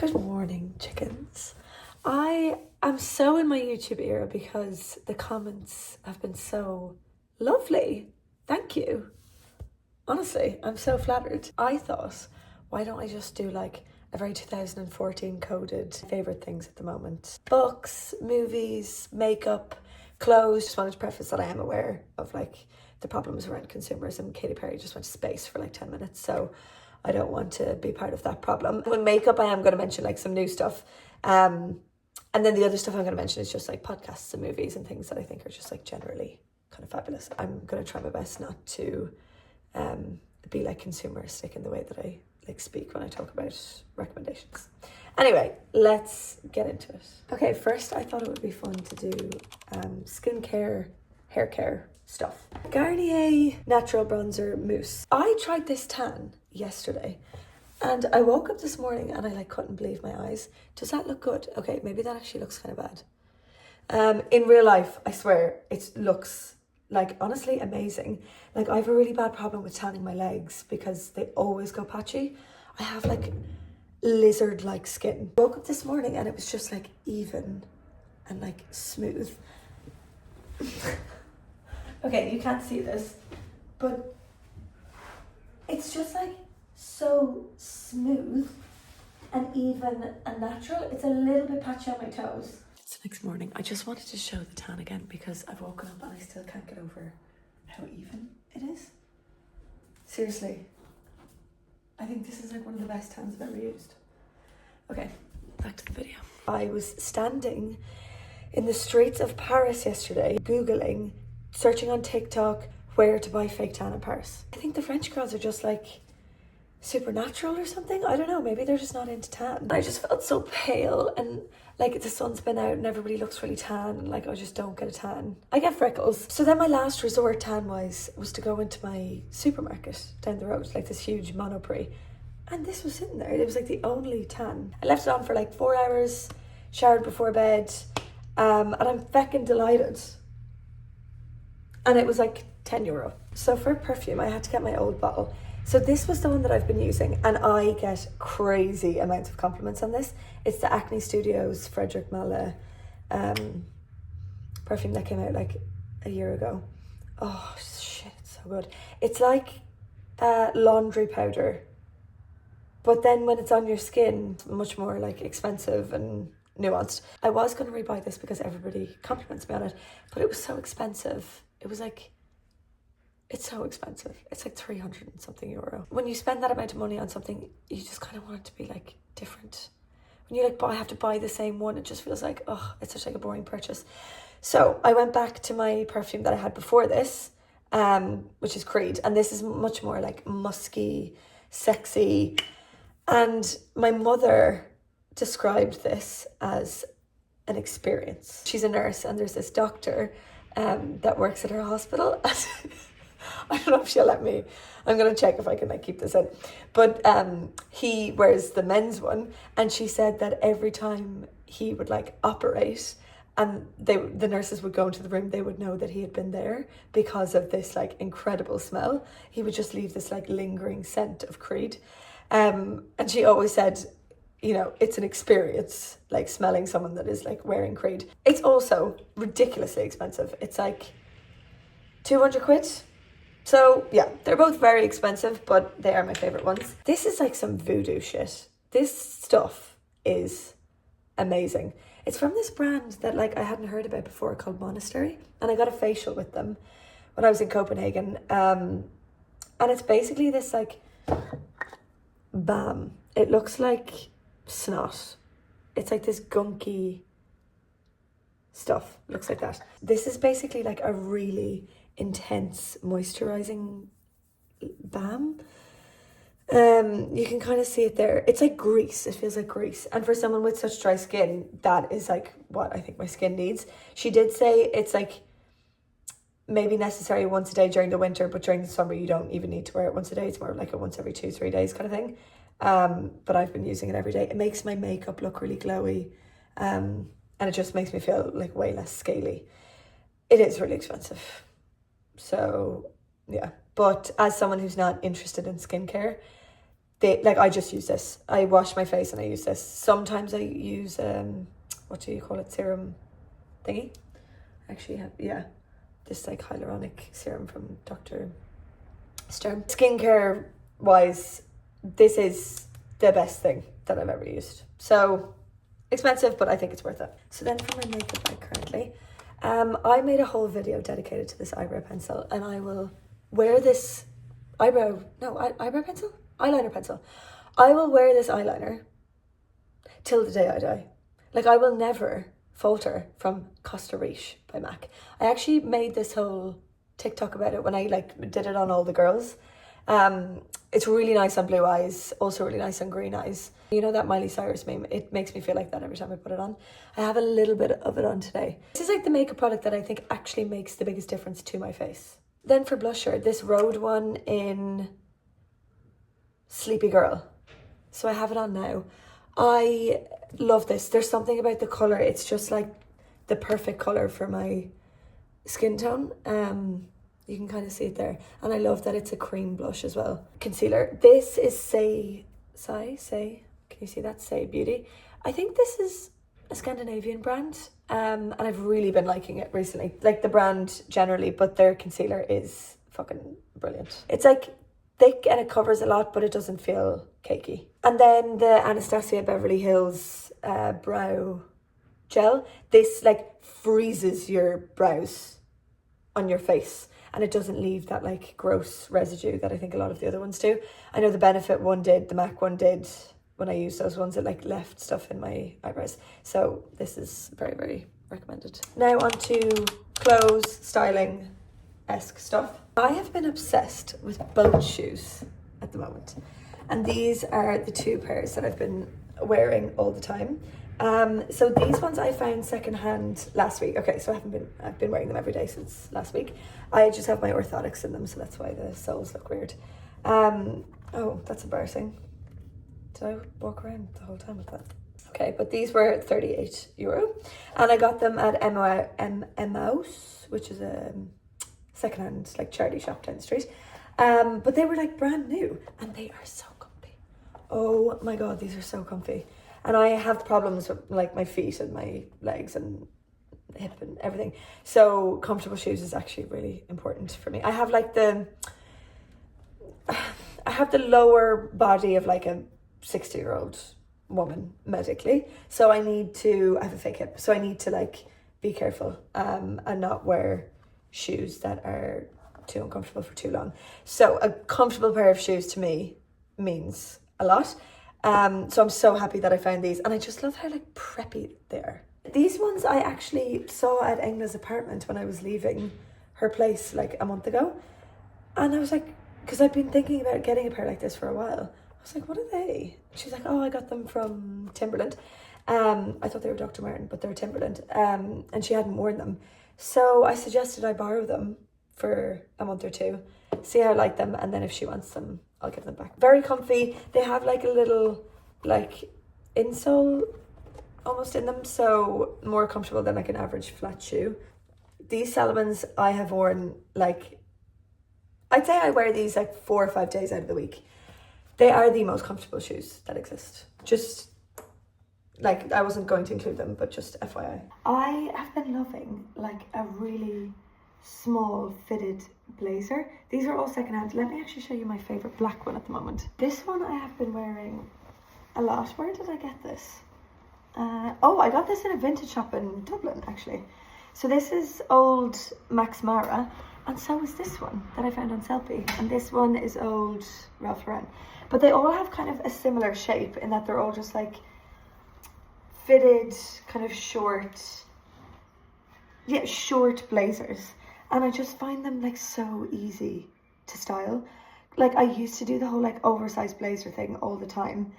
Good morning, chickens. I am so in my YouTube era because the comments have been so lovely. Thank you. Honestly, I'm so flattered. I thought, why don't I just do like a very 2014 coded favourite things at the moment? Books, movies, makeup, clothes. Just wanted to preface that I am aware of like the problems around consumers, and Katy Perry just went to space for like 10 minutes. So I don't want to be part of that problem. With makeup, I am going to mention like some new stuff. And then the other stuff I'm going to mention is just like podcasts and movies and things that I think are just like generally kind of fabulous. I'm going to try my best not to be like consumeristic in the way that I like speak when I talk about recommendations. Anyway, let's get into it. Okay, first I thought it would be fun to do skincare, hair care stuff. Garnier Natural Bronzer Mousse. I tried this tan yesterday and I woke up this morning and I like couldn't believe my eyes. Does that look good? Okay, maybe that actually looks kind of bad. In real life, I swear, it looks like honestly amazing. Like I have a really bad problem with tanning my legs because they always go patchy. I have like lizard-like skin. Woke up this morning and it was just like even and like smooth. Okay, you can't see this, but it's just like so smooth and even and natural. It's a little bit patchy on my toes. It's the next morning. I just wanted to show the tan again because I've woken up and I still can't get over how even it is. Seriously. I think this is like one of the best tans I've ever used. Okay, back to the video. I was standing in the streets of Paris yesterday, Googling, searching on TikTok, where to buy fake tan in Paris. I think the French girls are just like supernatural or something. I don't know, maybe they're just not into tan. I just felt so pale and like the sun's been out and everybody looks really tan and like I just don't get a tan. I get freckles. So then my last resort tan wise was to go into my supermarket down the road, like this huge Monoprix. And this was sitting there. It was like the only tan. I left it on for like 4 hours, showered before bed, and I'm feckin' delighted. And it was like €10. So for perfume, I had to get my old bottle. So this was the one that I've been using, and I get crazy amounts of compliments on this. It's the Acne Studios Frederic Malle perfume that came out like a year ago. Oh shit, it's so good. It's like laundry powder, but then when it's on your skin, it's much more like expensive and nuanced. I was going to rebuy this because everybody compliments me on it, but it was so expensive. It was like, it's so expensive. It's like 300 and something euro. When you spend that amount of money on something, you just kind of want it to be like different. When you like have to buy the same one, it just feels like, oh, it's such like a boring purchase. So I went back to my perfume that I had before this, which is Creed. And this is much more like musky, sexy. And my mother described this as an experience. She's a nurse and there's this doctor that works at her hospital. I don't know if she'll let me. I'm going to check if I can like keep this in. But he wears the men's one, and she said that every time he would like operate and the nurses would go into the room, they would know that he had been there because of this like incredible smell. He would just leave this like lingering scent of Creed. And she always said, you know, it's an experience, like smelling someone that is like wearing Creed. It's also ridiculously expensive. It's like 200 quid. So yeah, they're both very expensive, but they are my favorite ones. This is like some voodoo shit. This stuff is amazing. It's from this brand that like I hadn't heard about before called Monastery, and I got a facial with them when I was in Copenhagen. And it's basically this like balm. It looks like snot. It's like this gunky stuff. Looks like that. This is basically like a really intense moisturizing balm. You can kind of see it there. It's like grease. It feels like grease. And for someone with such dry skin, that is like what I think my skin needs. She did say it's like maybe necessary once a day during the winter, but during the summer you don't even need to wear it once a day. It's more like a once every 2-3 days kind of thing. But I've been using it every day. It makes my makeup look really glowy, and it just makes me feel like way less scaly. It is really expensive. So yeah, but as someone who's not interested in skincare, I just use this. I wash my face and I use this. Sometimes I use what do you call it, serum thingy. Actually this like hyaluronic serum from Dr. Sturm. Skincare wise, this is the best thing that I've ever used. So expensive, but I think it's worth it. So then for my makeup bag currently, I made a whole video dedicated to this eyebrow pencil, and I will wear this eyeliner pencil. I will wear this eyeliner till the day I die. Like, I will never falter from Costa Riche by MAC. I actually made this whole TikTok about it when I like did it on all the girls. It's really nice on blue eyes, also really nice on green eyes. You know that Miley Cyrus meme? It makes me feel like that every time I put it on. I have a little bit of it on today. This is like the makeup product that I think actually makes the biggest difference to my face. Then for blusher, this Rhode one in Sleepy Girl. So I have it on now. I love this. There's something about the colour. It's just like the perfect colour for my skin tone. You can kind of see it there. And I love that it's a cream blush as well. Concealer. This is Say. Can you see that? Say Beauty. I think this is a Scandinavian brand. And I've really been liking it recently. Like the brand generally, but their concealer is fucking brilliant. It's like thick and it covers a lot, but it doesn't feel cakey. And then the Anastasia Beverly Hills brow gel. This like freezes your brows on your face, and it doesn't leave that like gross residue that I think a lot of the other ones do. I know the Benefit one did, the MAC one did. When I used those ones, it like left stuff in my eyebrows. So this is very, very recommended. Now on to clothes, styling-esque stuff. I have been obsessed with boat shoes at the moment. And these are the two pairs that I've been wearing all the time. So these ones I found secondhand last week. Okay, so I've been wearing them every day since last week. I just have my orthotics in them, so that's why the soles look weird. Oh, that's embarrassing. Did I walk around the whole time with that? Okay, but these were €38. And I got them at Emmaus, which is a secondhand like charity shop down the street. But they were like brand new and they are so comfy. Oh my God, these are so comfy. And I have problems with like my feet and my legs and hip and everything. So comfortable shoes is actually really important for me. I have the lower body of like a 60-year-old woman medically, so I have a fake hip, so I need to like be careful and not wear shoes that are too uncomfortable for too long. So a comfortable pair of shoes to me means a lot. So I'm so happy that I found these, and I just love how like preppy they are. These ones I actually saw at Engla's apartment when I was leaving her place like a month ago, and I was like, because I've been thinking about getting a pair like this for a while. I was like, what are they? She's like, oh, I got them from Timberland. I thought they were Dr. Martin, but they're Timberland. And she hadn't worn them. So I suggested I borrow them for a month or two, see how I like them, and then if she wants them, I'll give them back. Very comfy. They have like a little like insole almost in them, so more comfortable than like an average flat shoe. These Salomons I have worn like, I'd say I wear these like 4 or 5 days out of the week. They are the most comfortable shoes that exist. Just like, I wasn't going to include them, but just FYI. I have been loving like a really small fitted blazer. These are all secondhand. Let me actually show you my favorite black one at the moment. This one I have been wearing a lot. Where did I get this? Oh, I got this in a vintage shop in Dublin actually. So this is old Max Mara, and so is this one that I found on Sellpy, and this one is old Ralph Lauren. But they all have kind of a similar shape in that they're all just like fitted, kind of short blazers. And I just find them like so easy to style. Like I used to do the whole like oversized blazer thing all the time.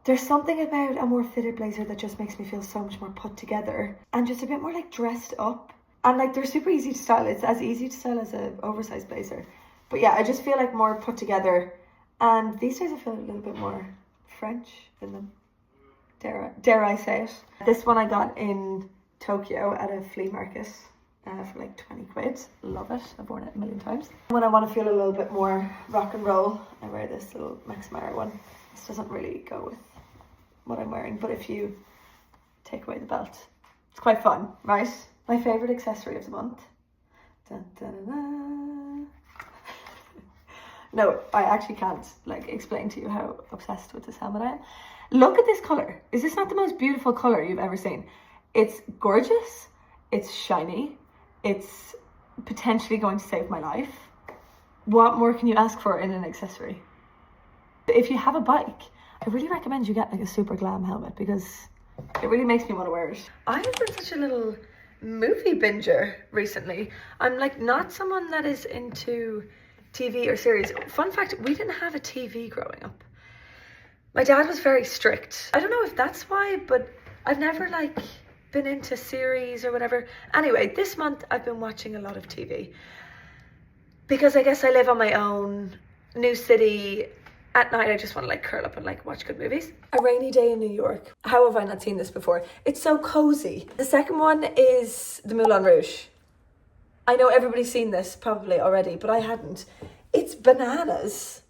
There's something about a more fitted blazer that just makes me feel so much more put together and just a bit more like dressed up. And like they're super easy to style. It's as easy to style as an oversized blazer. But yeah, I just feel like more put together. And these days I feel a little bit more French in them. Dare I say it. This one I got in Tokyo at a flea market for like 20 quid. Love it. I've worn it a million times. When I want to feel a little bit more rock and roll, I wear this little Max Mara one. This doesn't really go with what I'm wearing, but if you take away the belt, it's quite fun, right? My favourite accessory of the month. Dun, dun, dun, dun. No, I actually can't like explain to you how obsessed with this helmet I am. Look at this colour. Is this not the most beautiful colour you've ever seen? It's gorgeous. It's shiny. It's potentially going to save my life. What more can you ask for in an accessory? If you have a bike, I really recommend you get like a super glam helmet because it really makes me want to wear it. I have been such a little movie binger recently. I'm like not someone that is into TV or series. Fun fact, we didn't have a TV growing up. My dad was very strict. I don't know if that's why, but I've never like been into series or whatever. Anyway, this month I've been watching a lot of TV because I guess I live on my own, new city. At night I just want to like curl up and like watch good movies. A Rainy Day in New York. How have I not seen this before? It's so cozy. The second one is the Moulin Rouge. I know everybody's seen this probably already, but I hadn't. It's bananas.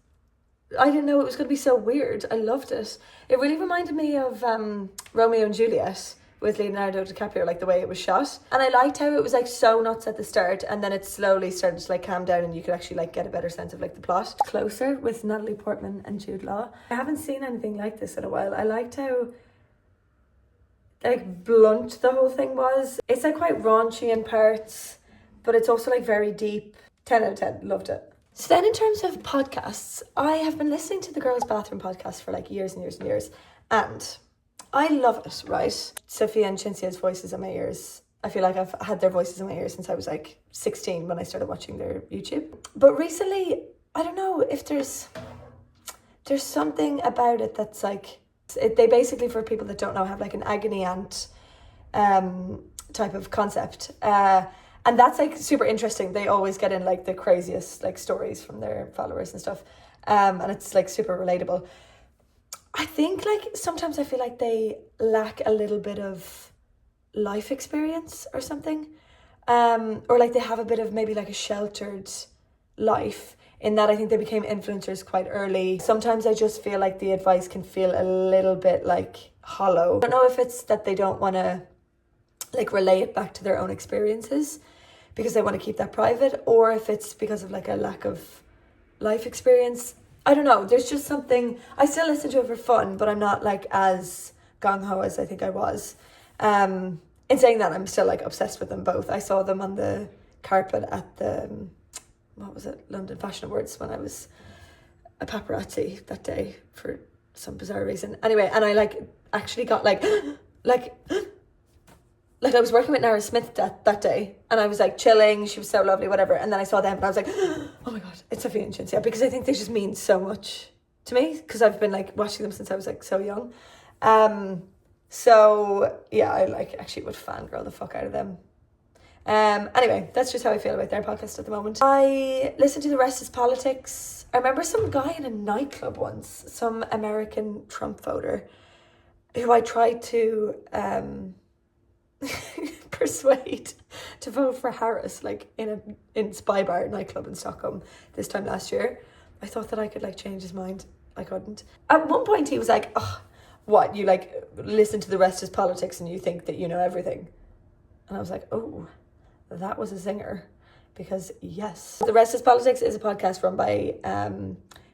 I didn't know it was going to be so weird. I loved it. It really reminded me of Romeo and Juliet with Leonardo DiCaprio, like the way it was shot. And I liked how it was like so nuts at the start and then it slowly started to like calm down and you could actually like get a better sense of like the plot. Closer with Natalie Portman and Jude Law. I haven't seen anything like this in a while. I liked how like blunt the whole thing was. It's like quite raunchy in parts, but it's also like very deep. 10 out of 10, loved it. So then in terms of podcasts, I have been listening to the Girls Bathroom podcast for like years and years and years. And I love it, right? Sophia and Cinzia's voices in my ears. I feel like I've had their voices in my ears since I was like 16 when I started watching their YouTube. But recently, I don't know if there's something about it that's like, they basically, for people that don't know, have like an agony aunt type of concept. And that's like super interesting. They always get in like the craziest like stories from their followers and stuff. And it's like super relatable. I think like sometimes I feel like they lack a little bit of life experience or something. Or like they have a bit of maybe like a sheltered life in that I think they became influencers quite early. Sometimes I just feel like the advice can feel a little bit like hollow. I don't know if it's that they don't want to like relay it back to their own experiences because they want to keep that private, or if it's because of like a lack of life experience. I don't know, there's just something. I still listen to it for fun, but I'm not like as gung-ho as I think I was. In saying that, I'm still like obsessed with them both. I saw them on the carpet at the London Fashion Awards when I was a paparazzi that day for some bizarre reason. Anyway, and I like actually got like I was working with Nara Smith that day and I was like chilling, she was so lovely, whatever, and then I saw them and I was like, oh my god, it's Sophia and Cinzia, because I think they just mean so much to me because I've been like watching them since I was like so young. So yeah, I like actually would fangirl the fuck out of them. Anyway, that's just how I feel about their podcast at the moment. I listened to The Rest is Politics. I remember some guy in a nightclub once, some American Trump voter, who I tried to persuade to vote for Harris, like in Spy Bar nightclub in Stockholm this time last year. I thought that I could like change his mind. I couldn't. At one point he was like, oh, what, you like listen to The Rest is Politics and you think that you know everything? And I was like, oh, that was a zinger, because yes. The Rest is Politics is a podcast run by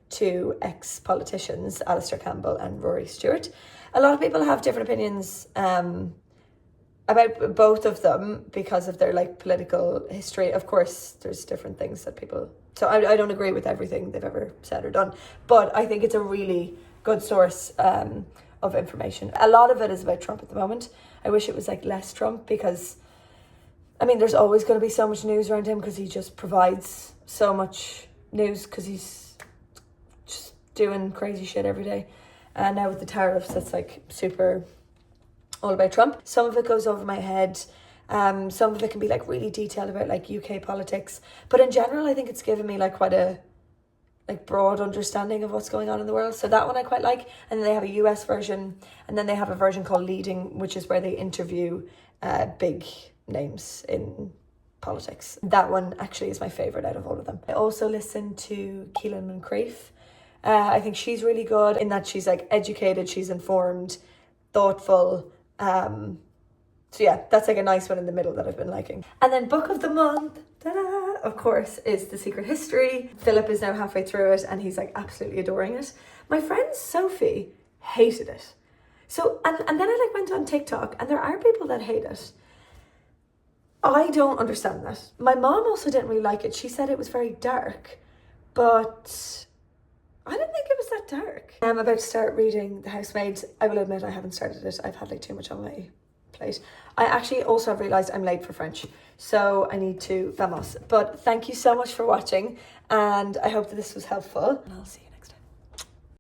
two ex-politicians, Alistair Campbell and Rory Stewart. A lot of people have different opinions about both of them because of their like political history. Of course, there's different things that people... So I don't agree with everything they've ever said or done, but I think it's a really good source of information. A lot of it is about Trump at the moment. I wish it was like less Trump because, I mean, there's always going to be so much news around him because he just provides so much news because he's just doing crazy shit every day. And now with the tariffs, that's like super all about Trump. Some of it goes over my head. Some of it can be like really detailed about like UK politics. But in general, I think it's given me like quite a like broad understanding of what's going on in the world. So that one I quite like. And then they have a US version. And then they have a version called Leading, which is where they interview big names in politics. That one actually is my favourite out of all of them. I also listen to Keelan Moncrief. I think she's really good in that she's like educated, she's informed, thoughtful. So yeah, that's like a nice one in the middle that I've been liking. And then book of the month, ta-da, of course, is The Secret History. Philip is now halfway through it and he's like absolutely adoring it. My friend Sophie hated it. So, and then I like went on TikTok and there are people that hate it. I don't understand that. My mom also didn't really like it. She said it was very dark, but I didn't think it was that dark. I'm about to start reading The Housemaid. I will admit I haven't started it. I've had like too much on my plate. I actually also have realised I'm late for French, so I need to vamos. But thank you so much for watching and I hope that this was helpful and I'll see you.